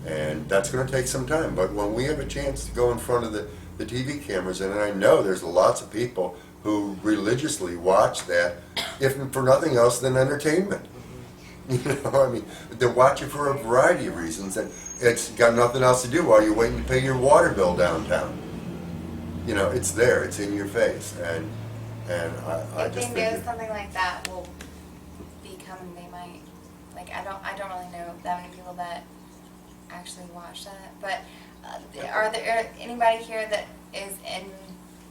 And that's going to take some time, but when we have a chance to go in front of the TV cameras, and I know there's lots of people who religiously watch that, if for nothing else than entertainment. They watch it for a variety of reasons, and it's got nothing else to do while you're waiting to pay your water bill downtown. It's there, it's in your face, and I If just they know think something like that will be coming, they might, I don't really know that many people that actually watch that, but are there anybody here that is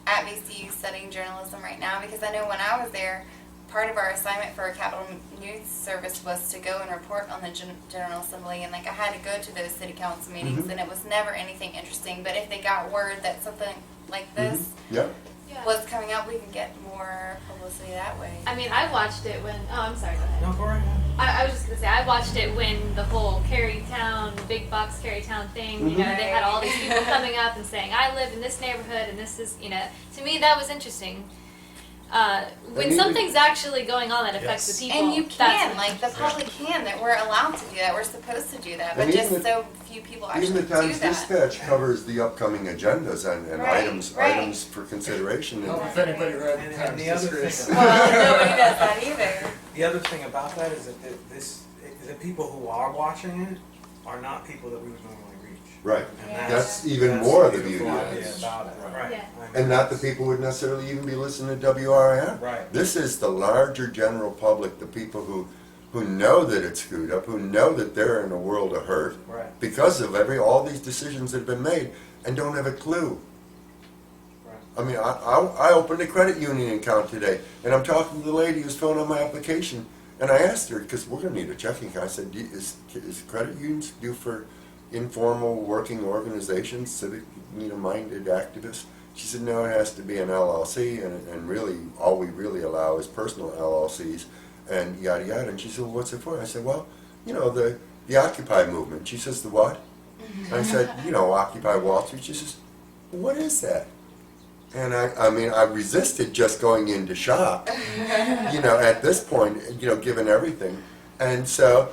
at VCU studying journalism right now? Because I know when I was there, part of our assignment for a Capitol News Service was to go and report on the General Assembly, and I had to go to those city council meetings, and it was never anything interesting. But if they got word that something like this yeah. was coming up, we could get more publicity that way. I mean, I watched it when. Oh, I'm sorry. Go ahead. No, go right ahead. I was just gonna say I watched it when the whole Carytown, big box Carytown thing. You know, they had all these people coming up and saying, "I live in this neighborhood, and this is," to me that was interesting. When something's actually going on that affects the people, And you can, that's the public can, that we're allowed to do that, we're supposed to do that, but And just even so few people actually Even the do Times that. Dispatch covers the upcoming agendas and Right, items for consideration. Oh, if anybody read And Times the other Dispatch. thing, Well, nobody does that either. the other thing about that is that the people who are watching it are not people that we would normally reach. Right. And Yeah. That's even more of the beauty beautiful of idea this. about it, right. Yeah. And not the people would necessarily even be listening to WRIM. Right. This is the larger general public, the people who know that it's screwed up, who know that they're in a world of hurt Right. because of all these decisions that have been made, and don't have a clue. Right. I mean, I opened a credit union account today, and I'm talking to the lady who's filling out my application, And I asked her, because we're going to need a checking account, I said, is credit unions due for informal working organizations, civic, minded activists? She said, no, it has to be an LLC, and really, all we really allow is personal LLCs, and yada yada. And she said, well, what's it for? I said, well, the Occupy movement. She says, the what? I said, Occupy Wall Street. She says, what is that? And I resisted just going into shock, at this point, given everything. And so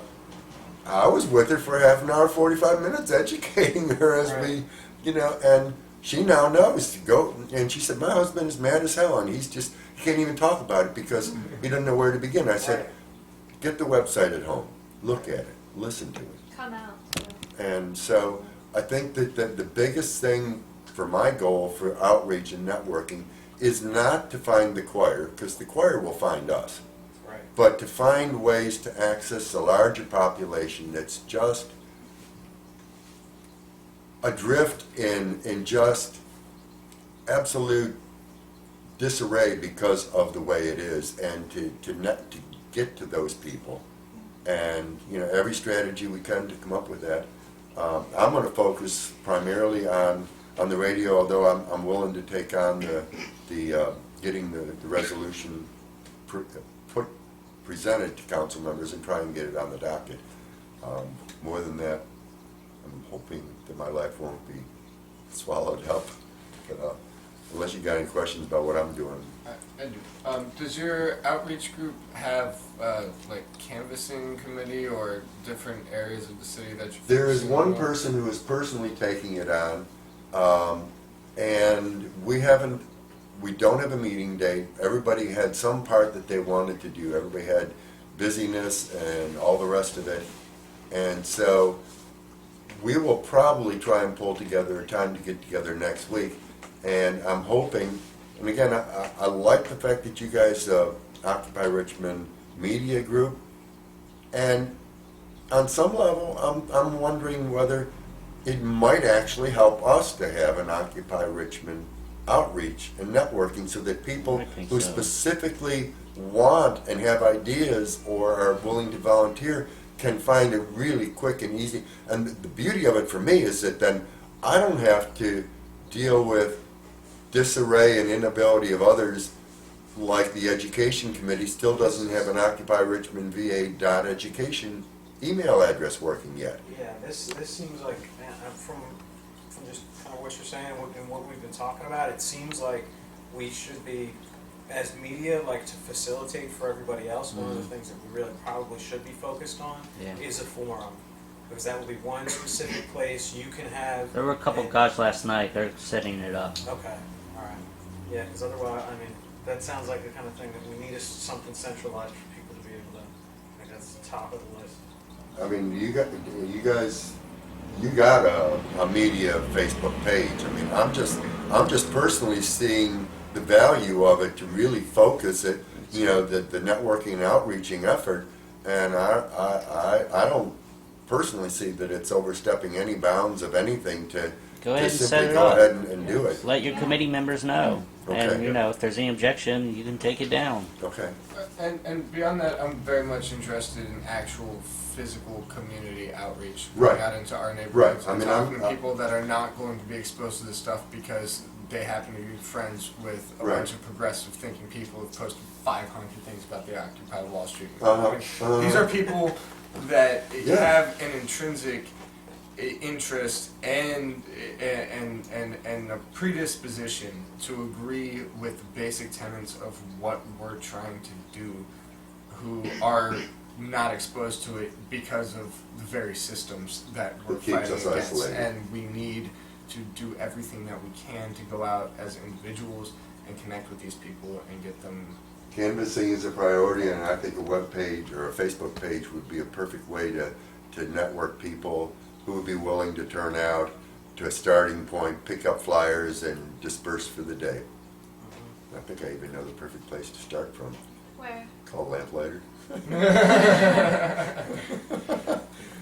I was with her for half an hour, 45 minutes, educating her as we, and she now knows to go. And she said, my husband is mad as hell, and he can't even talk about it because he doesn't know where to begin. I said, get the website at home, look at it, listen to it. Come out. And so I think that the biggest thing for my goal for outreach and networking is not to find the choir, because the choir will find us, Right. but to find ways to access a larger population that's just adrift in just absolute disarray because of the way it is, and to get to those people. And every strategy we can to come up with that. I'm going to focus primarily on the radio, although I'm willing to take on the getting the resolution presented to council members and try and get it on the docket. More than that, I'm hoping that my life won't be swallowed up. But, unless you got any questions about what I'm doing. I do. Does your outreach group have like canvassing committee or different areas of the city that you're There is focusing one on? person who is personally taking it on, and we don't have a meeting date. Everybody had some part that they wanted to do. Everybody had busyness and all the rest of it. And so we will probably try and pull together a time to get together next week. And I'm hoping, and again, I like the fact that you guys Occupy Richmond Media Group, and on some level, I'm wondering whether it might actually help us to have an Occupy Richmond outreach and networking, so that people I think who so. specifically want and have ideas or are willing to volunteer can find it really quick and easy. And the beauty of it for me is that then I don't have to deal with disarray and inability of others, like the education committee still doesn't have an Occupy Richmond VA.education email address working yet. Yeah, this seems like, man, from just kind of what you're saying and what we've been talking about, it seems like we should be, as media, like to facilitate for everybody else. One of the things that we really probably should be focused on is a forum, because that will be one specific place you can have. There were a couple guys last night. They're setting it up. Okay, all right. Yeah, because otherwise, that sounds like the kind of thing that we need is something centralized for people to be able to. I think that's the top of the list. You guys, you got a media Facebook page. I'm just personally seeing the value of it to really focus it, the networking and outreaching effort, and I don't personally see that it's overstepping any bounds of anything to Go ahead and simply set it go up. ahead and do it. Let your committee members know. Okay. And, if there's any objection, you can take it down. Okay. And beyond that, I'm very much interested in actual physical community outreach. Right. Going out into our neighborhoods Right. and talking to people that are not going to be exposed to this stuff because they happen to be friends with a Right. bunch of progressive thinking people who've posted 500 things about the Occupy Wall Street Uh-huh. movement. These are people that Yeah. have an intrinsic interest and a predisposition to agree with the basic tenets of what we're trying to do, who are not exposed to it because of the very systems that we're It keeps fighting us against. isolated. And we need to do everything that we can to go out as individuals and connect with these people and get them. Canvassing is a priority, and I think a web page or a Facebook page would be a perfect way to network people who would be willing to turn out to a starting point, pick up flyers, and disperse for the day. I think I even know the perfect place to start from. Where? Call Lamplighter.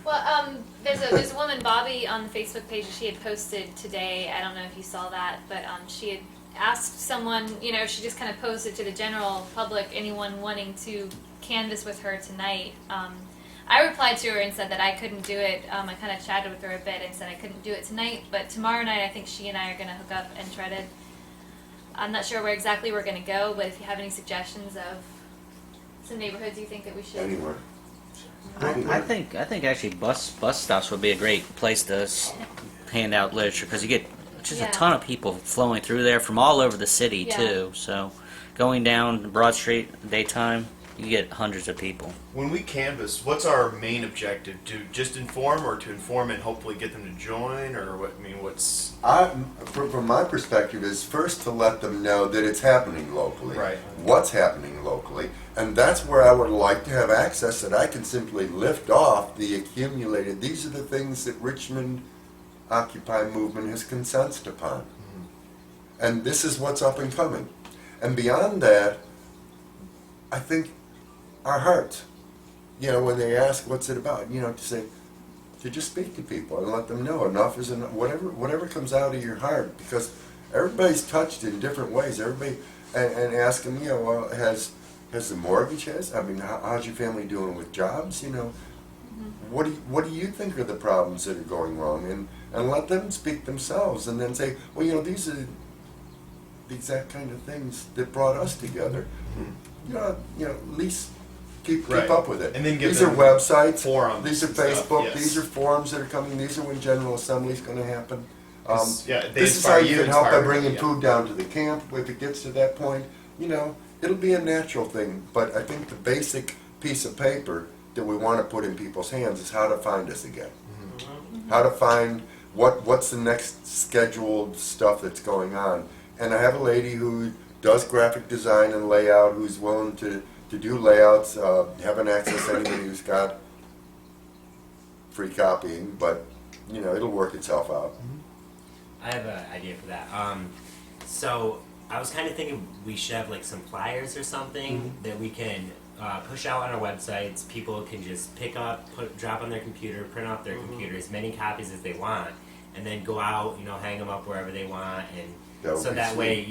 Well, there's a woman, Bobby, on the Facebook page that she had posted today. I don't know if you saw that, but she had asked someone, she just kind of posted to the general public, anyone wanting to canvas with her tonight. I replied to her and said that I couldn't do it. I kind of chatted with her a bit and said I couldn't do it tonight, but tomorrow night I think she and I are going to hook up and try to. I'm not sure where exactly we're going to go, but if you have any suggestions of some neighborhoods you think that we should. Anywhere. I think actually bus stops would be a great place to hand out literature because you get just Yeah. a ton of people flowing through there from all over the city Yeah. too. So going down Broad Street daytime, you get hundreds of people. When we canvass, what's our main objective? To just inform, or to inform and hopefully get them to join, or what? I mean, what's From my perspective, is first to let them know that it's happening locally, Right. what's happening locally, and that's where I would like to have access that I can simply lift off the accumulated. These are the things that Richmond Occupy movement has consensus upon, and this is what's up and coming. And beyond that, I think our hearts, when they ask what's it about, to say, to just speak to people and let them know enough is enough, whatever comes out of your heart, because everybody's touched in different ways. Everybody, and ask them, well, has the mortgage how's your family doing with jobs? What do you think are the problems that are going wrong? And let them speak themselves, and then say, well, these are the exact kind of things that brought us together. At least keep Right. up with it. And then give these are them websites, forums these are and stuff, Facebook, yes. these are forums that are coming, these are when General Assembly is going to happen. They This is how inspire you you, can help by inspire me, bringing yeah. food down to the camp if it gets to that point. It'll be a natural thing, but I think the basic piece of paper that we want to put in people's hands is how to find us again. How to find what's the next scheduled stuff that's going on. And I have a lady who does graphic design and layout, who's willing to do layouts, haven't access to anybody who's got free copying, but it'll work itself out. I have an idea for that. So I was kind of thinking we should have like some flyers or something that we can push out on our websites. People can just pick up, drop on their computer, print off their computer as many copies as they want, and then go out, hang them up wherever they want, and so that way,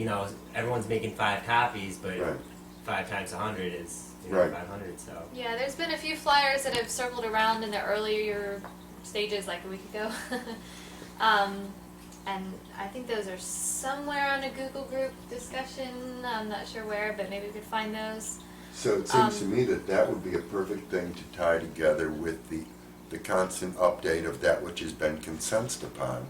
everyone's making 5 copies, but Right. 5 times 100 is Right. 500. So Yeah, there's been a few flyers that have circled around in the earlier stages, like a week ago. And I think those are somewhere on a Google group discussion. I'm not sure where, but maybe we could find those. So it seems to me that would be a perfect thing to tie together with the constant update of that which has been consensus upon.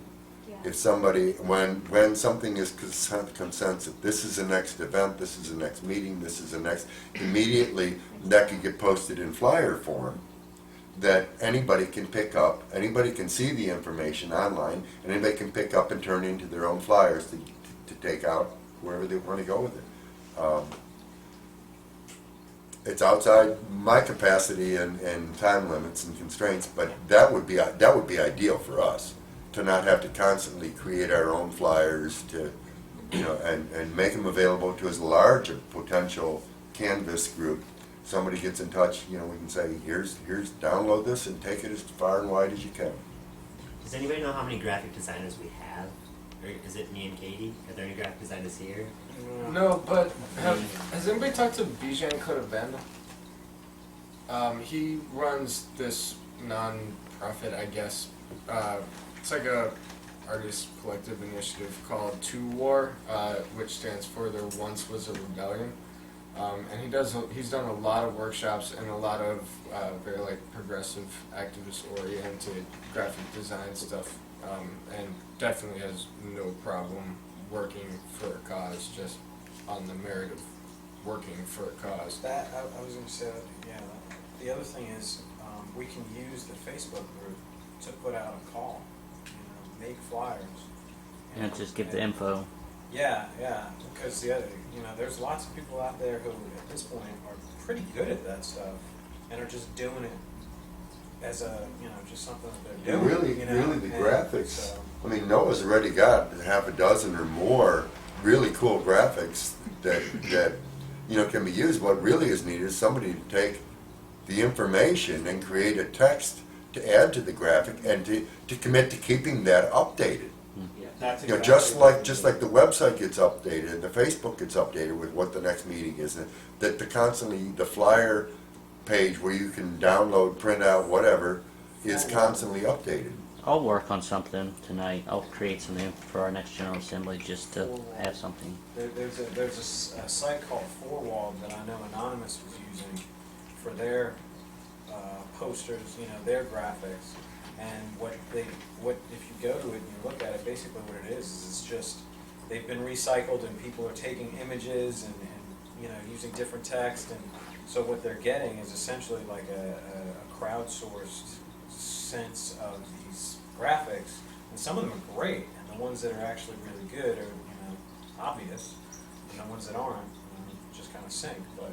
Yeah. If somebody, when something is consensus, this is the next event, this is the next meeting, this is the next, immediately that could get posted in flyer form that anybody can pick up, anybody can see the information online, and anybody can pick up and turn into their own flyers to take out wherever they want to go with it. It's outside my capacity and time limits and constraints, but that would be ideal for us, to not have to constantly create our own flyers and make them available to as large a potential canvas group. Somebody gets in touch, we can say, here's download this and take it as far and wide as you can. does anybody know how many graphic designers we have? Or is it me and Katie? Are there any graphic designers here? No, but has anybody talked to Bijan Kodabenda? He runs this non-profit, I guess. It's like a artist collective initiative called To War, which stands for There Once Was a Rebellion. And he's done a lot of workshops and a lot of very progressive, activist-oriented graphic design stuff, and definitely has no problem working for a cause, just on the merit of working for a cause. That I was going to say, yeah. The other thing is, we can use the Facebook group to put out a call, make flyers. And just give the info. Yeah, because there's lots of people out there who, at this point, are pretty good at that stuff, and are just doing it as a, just something that they're doing. Really, the graphics. So, I mean, Noah's already got half a dozen or more really cool graphics that can be used. What really is needed is somebody to take the information and create a text to add to the graphic and to commit to keeping that updated. Yeah, that's Just like the website gets updated, the Facebook gets updated with what the next meeting is, that the flyer page where you can download, print out, whatever, is constantly updated. I'll work on something tonight. I'll create something for our next General Assembly just to have something. There's a site called Forwall that I know Anonymous was using for their posters, their graphics. And what if you go to it and you look at it, basically what it is it's just they've been recycled and people are taking images and using different text, and so what they're getting is essentially like a crowdsourced sense of these graphics, and some of them are great, and the ones that are actually really good are obvious, and the ones that aren't just kind of sink. But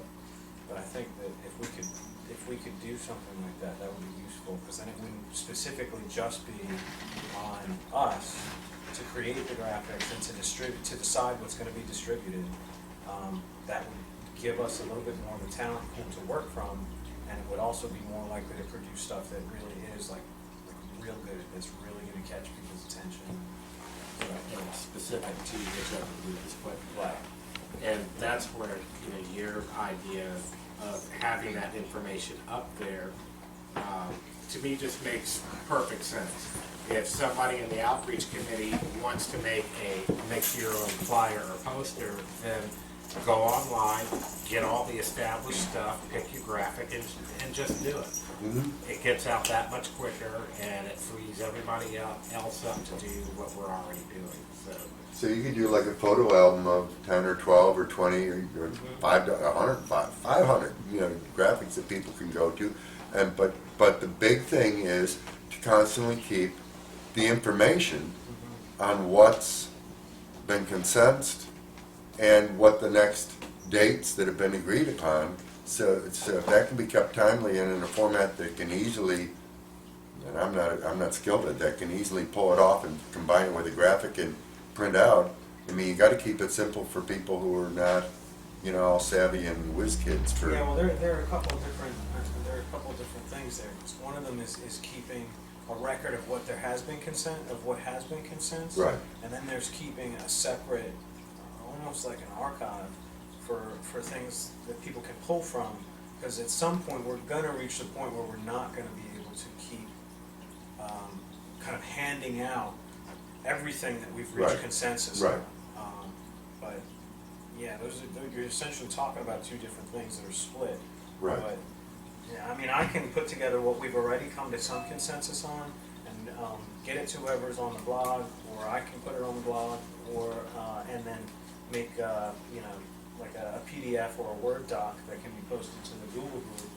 I think that if we could do something like that, that would be useful, because then it wouldn't specifically just be on us to create the graphics and to decide what's going to be distributed. That would give us a little bit more of a talent pool to work from, and it would also be more likely to produce stuff that really is like real good, that's really going to catch people's attention. Specific to whichever group is put in play. And that's where, your idea of having that information up there, to me just makes perfect sense. If somebody in the outreach committee wants to make your own flyer or poster, then go online, get all the established stuff, pick your graphic, and just do it. Mm-hmm. It gets out that much quicker, and it frees everybody else up to do what we're already doing. So you could do like a photo album of 10 or 12 or 20 or 500, graphics that people can go to. But the big thing is to constantly keep the information on what's been consented and what the next dates that have been agreed upon. So if that can be kept timely and in a format that can easily, and I'm not skilled at that, can easily pull it off and combine it with a graphic and print out. I mean, you got to keep it simple for people who are not, all savvy and whiz kids. Yeah, well, there are a couple of different things there. One of them is keeping a record of what has been consensus. Right. And then there's keeping a separate, almost like an archive for things that people can pull from, because at some point we're going to reach the point where we're not going to be able to keep kind of handing out everything that we've reached consensus on. But yeah, you're essentially talking about two different things that are split. Right. But yeah, I mean, I can put together what we've already come to some consensus on and get it to whoever's on the blog, or I can put it on the blog, or and then make like a PDF or a Word doc that can be posted to the Google group,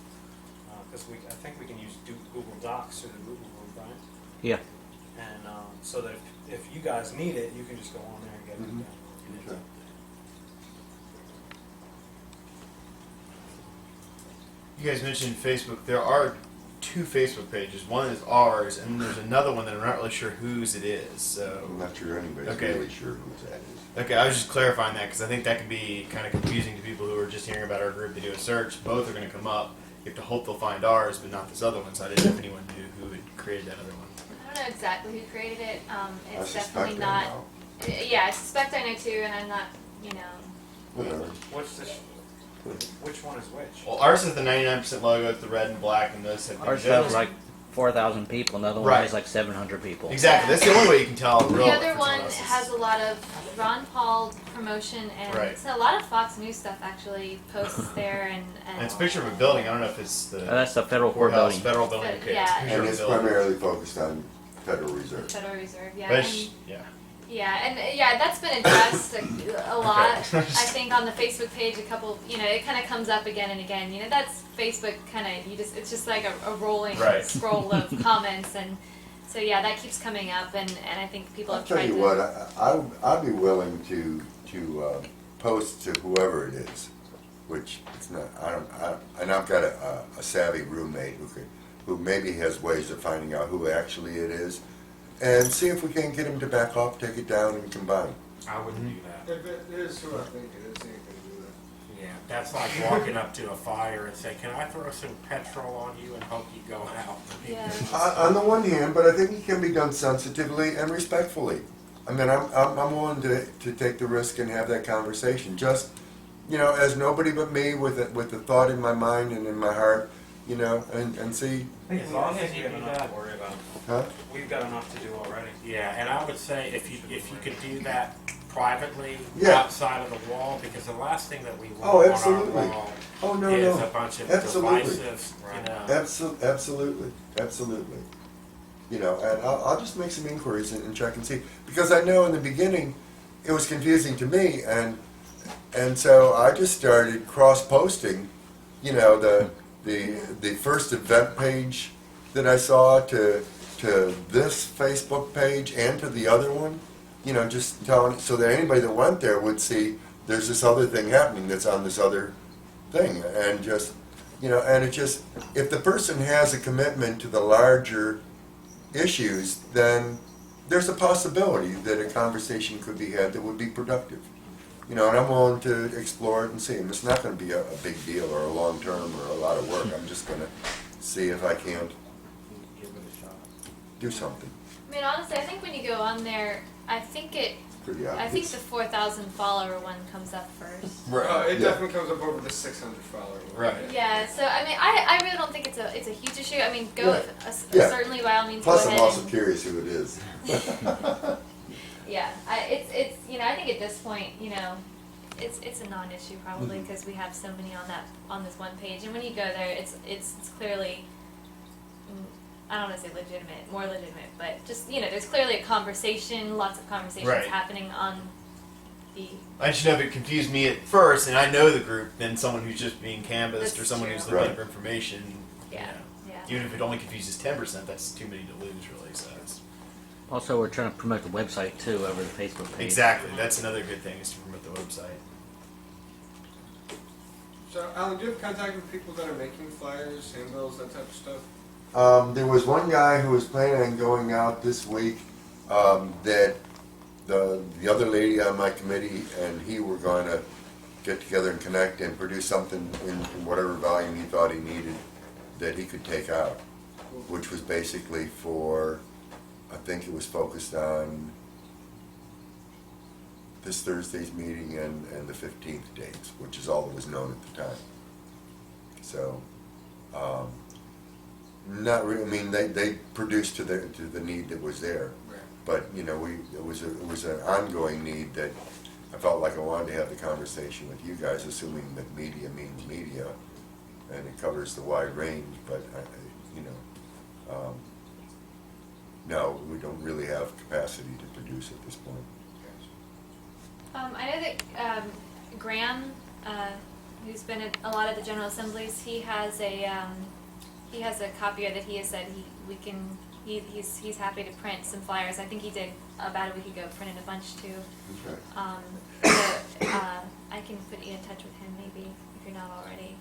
because I think we can use Google Docs through the Google group, right? Yeah. And so that if you guys need it, you can just go on there and get it done. Okay. You guys mentioned Facebook. There are two Facebook pages. One is ours, and then there's another one that I'm not really sure whose it is. So I'm not sure anybody's really sure who that is. Okay, I was just clarifying that because I think that can be kind of confusing to people who are just hearing about our group. They do a search, both are going to come up. You have to hope they'll find ours, but not this other one. So I didn't know if anyone knew who had created that other one. I don't know exactly who created it. It's I suspect definitely I not. know. Yeah, I suspect I know too, and I'm not, Whatever. Which one is which? Well, ours is the 99% logo. It's the red and black, and those have Ours those- has like 4,000 people. Another one Right. has like 700 people. Exactly. That's the only way you can tell. The Real other if one it's us. has a lot of Ron Paul promotion, and Right. so a lot of Fox News stuff actually posts there, and And it's a picture of a building. I don't know if it's the That's the federal court courthouse, building. federal building. But, Okay. yeah. Picture of And a it's building. primarily focused on Federal Reserve. Federal Reserve. Yeah, But and, it's- yeah. yeah, that's been addressed a lot. Okay. I think on the Facebook page, a couple, it kind of comes up again and again. That's Facebook kind of, it's just like a rolling Right. scroll of comments, and so yeah, that keeps coming up, and I think people I'll have tell tried you to. what, I'd be willing to post to whoever it is, which it's not. And I've got a savvy roommate who maybe has ways of finding out who actually it is, and see if we can get him to back off, take it down, and combine. I wouldn't do that. If it is who I think it is, you can do that. Yeah, that's like walking up to a fire and say, "Can I throw some petrol on you and hope you go out?" Yeah. On the one hand, but I think it can be done sensitively and respectfully. I mean, I'm willing to take the risk and have that conversation. Just, as nobody but me with the thought in my mind and in my heart you know, and see, As long as we you have do enough that. to worry about. huh? We've got enough to do already. Yeah, and I would say if you could do that privately Yeah. outside of the wall, because the last thing that we want Oh, on absolutely. our wall Oh, no, is no. a bunch of Absolutely. divisive, you know. Absolutely, absolutely. You know, and I'll just make some inquiries and check and see, because I know in the beginning it was confusing to me, and so I just started cross-posting, you know, the first event page that I saw to this Facebook page and to the other one, you know, just telling, so that anybody that went there would see there's this other thing happening that's on this other thing, and just, you know, and it just, if the person has a commitment to the larger issues, then there's a possibility that a conversation could be had that would be productive. You know, and I'm willing to explore it and see. And it's not going to be a big deal or a long term or a lot of work. I'm just going to see if I can't Give it a shot. do something. I mean, honestly, I think when you go on there, I think Pretty I think obvious. the 4,000 follower one comes up first. Right. It Yeah. definitely comes up over the 600 follower. Right. Yeah, so I mean, I really don't think it's a huge issue. I mean, go Yeah. certainly by all means Plus, go I'm ahead. also curious who it is. Yeah, it's you know, I think at this point, you know, it's a non-issue probably because we have so many on this one page, and when you go there, it's clearly, I don't want to say legitimate, more legitimate, but just, you know, there's clearly a conversation, lots of conversations Right. happening on the. I just know if it confused me at first, and I know the group, than someone who's just being canvassed or That's someone true. who's looking Right. for information. Yeah, You know. yeah. Even if it only confuses 10%, that's too many to lose, really. So it's, Also, we're trying to promote the website too over the Facebook page. exactly. That's another good thing, is to promote the website. So, Alan, do you have contact with people that are making flyers, handbills, that type of stuff? There was one guy who was planning on going out this week, that the other lady on my committee and he were going to get together and connect and produce something in whatever volume he thought he needed that he could take out, which was basically for, I think it was focused on this Thursday's meeting and the 15th dates, which is all that was known at the time. So, not really. I mean, they produced to the need that was there, Right. but you know, it was an ongoing need that I felt like I wanted to have the conversation with you guys, assuming that media means media, and it covers the wide range. But you know, no, we don't really have capacity to produce at this point. I know that Graham, who's been at a lot of the General Assemblies, he has a copier that he has said he's happy to print some flyers. I think he did about a week ago, printed a bunch too. Okay. So, I can put you in touch with him maybe if you're not already.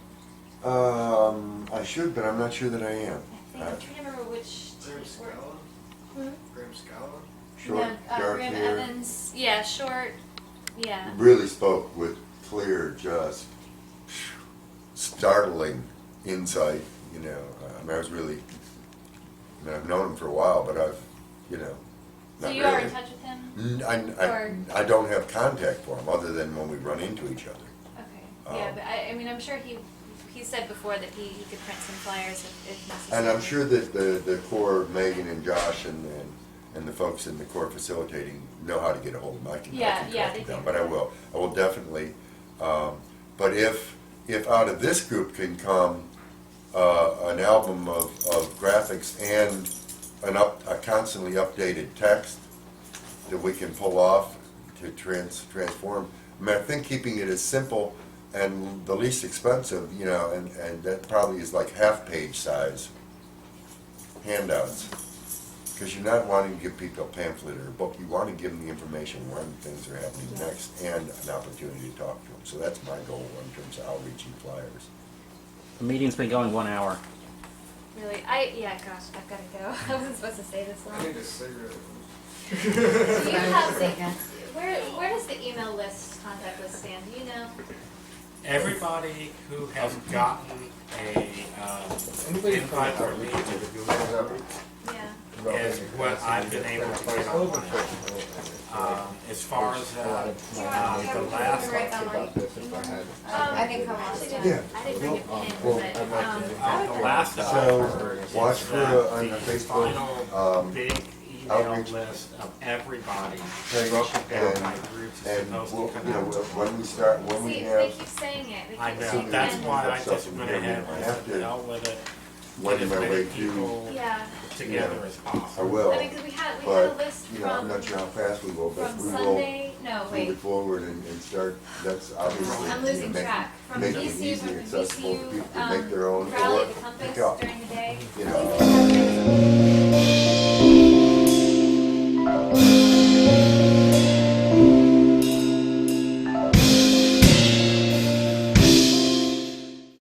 I should, but I'm not sure that I am. I think I'm trying to remember which. Graham Scala? Hmm? Graham Scala? Short, No, dark Graham hair. Evans. Yeah, short. Yeah. Really spoke with clear, just startling insight. You know, I mean, I've known him for a while, but I've, you know, So not you really. are in touch with him? I don't have contact for him other than when we run into each other. Okay. Yeah, but I mean, I'm sure he said before that he could print some flyers if necessary. And I'm sure that the core, Megan and Josh and the folks in the core facilitating know how to get a hold of them. I can Yeah, talk yeah, to they them, do. but I will definitely. But if out of this group can come an album of graphics and a constantly updated text that we can pull off to transform. I mean, I think keeping it as simple and the least expensive, you know, and that probably is like half-page size handouts. Because you're not wanting to give people a pamphlet or a book, you want to give them the information when things are happening next and an opportunity to talk to them. So that's my goal in terms of outreach and flyers. The meeting's been going 1 hour. Really? Gosh, I've got to go. I wasn't supposed to say this long. I need a cigarette. Do you have the, where does the email list, contact list stand? Do you know? Everybody who has gotten a invite for me Yeah. is what I've been able to get online. As far as the last, I can come on. Yeah. I didn't bring a pen, Well, but, the last that I So, heard watch is for that on the Facebook, final big email outreach list of everybody page, broken down and- by groups is and supposed we'll, to come you know, out. when we start, when we see, they have, keep saying it. They keep I know, saying that's it. why I Stuff just in went here, ahead I and have said, to hell with it. when Get as my many way to, people Yeah. together as I possible. will. I mean, because we had a But, list you know, I'm from, not sure how fast we will, but from we will Sunday, no, move wait. it forward and start, that's obviously. I'm losing make- track. From Making it VCU, easy, from accessible for VCU, people to make their own rally or at the compass pick up, during the day. you Please know. have